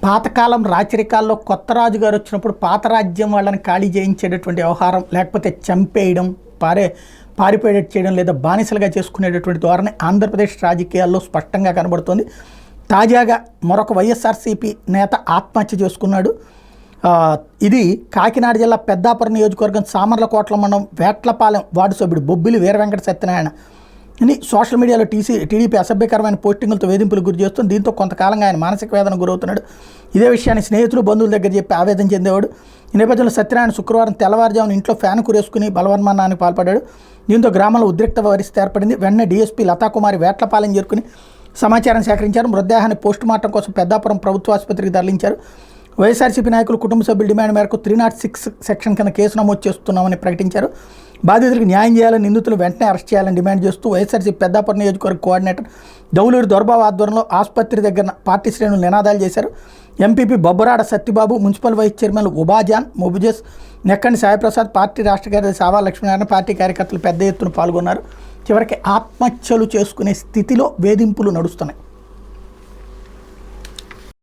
పాతకాలం రాచరికాల్లో కొత్త రాజుగారు వచ్చినప్పుడు పాత రాజ్యం వాళ్ళని ఖాళీ చేయించేటటువంటి వ్యవహారం, లేకపోతే చంపేయడం, పారిపోయేటట్టు చేయడం, లేదా బానిసలుగా చేసుకునేటటువంటి ధోరణి ఆంధ్రప్రదేశ్ రాజకీయాల్లో స్పష్టంగా కనబడుతుంది. తాజాగా మరొక వైఎస్ఆర్సీపీ నేత ఆత్మహత్య చేసుకున్నాడు. ఇది కాకినాడ జిల్లా పెద్దాపురం నియోజకవర్గం సామర్లకోట్ల మండలం వేట్లపాలెం వార్డు సభ్యుడు బొబ్బిలి వీరవెంకట సత్యనారాయణ అని సోషల్ మీడియాలో టీడీపీ అసభ్యకరమైన పోస్టింగులతో వేధింపులకు గురి చేస్తుంది. దీంతో కొంతకాలంగా ఆయన మానసిక వేదన గురవుతున్నాడు. ఇదే విషయాన్ని స్నేహితులు, బంధువుల దగ్గర చెప్పి ఆవేదన చెందేవాడు. ఈ నేపథ్యంలో సత్యనారాయణ శుక్రవారం తెల్లవారుజామున ఇంట్లో ఫ్యాన్ కురేసుకుని బలవన్మరణానికి పాల్పడ్డాడు. దీంతో గ్రామంలో ఉద్రిక్త పరిస్థితి ఏర్పడింది. వెంటనే డీఎస్పీ లతాకుమారి వేట్లపాలెం చేరుకుని సమాచారం సేకరించారు. మృతదేహాన్ని పోస్టుమార్టం కోసం పెద్దాపురం ప్రభుత్వ ఆసుపత్రికి తరలించారు. వైఎస్ఆర్సీపీ నాయకులు కుటుంబ సభ్యుల డిమాండ్ మేరకు 306 సెక్షన్ కింద కేసు నమోదు చేస్తున్నామని ప్రకటించారు. బాధితులకు న్యాయం చేయాలని, నిందితులు వెంటనే అరెస్ట్ చేయాలని డిమాండ్ చేస్తూ వైఎస్ఆర్సీపీ పెద్దాపురం నియోజకవర్గ కోఆర్డినేటర్ దౌలూరి దొరబాబు ఆధ్వర్యంలో ఆసుపత్రి దగ్గర పార్టీ శ్రేణులు నినాదాలు చేశారు. MPP Bobbarada Satyababu, municipal vice chairman Ubajan, మొబుజెస్, నెక్కండి సాయిప్రసాద్, పార్టీ రాష్ట్ర కార్యదర్శి సావా లక్ష్మీనారాయణ, పార్టీ కార్యకర్తలు పెద్ద ఎత్తున పాల్గొన్నారు. చివరికి ఆత్మహత్యలు చేసుకునే స్థితిలో వేధింపులు నడుస్తున్నాయి.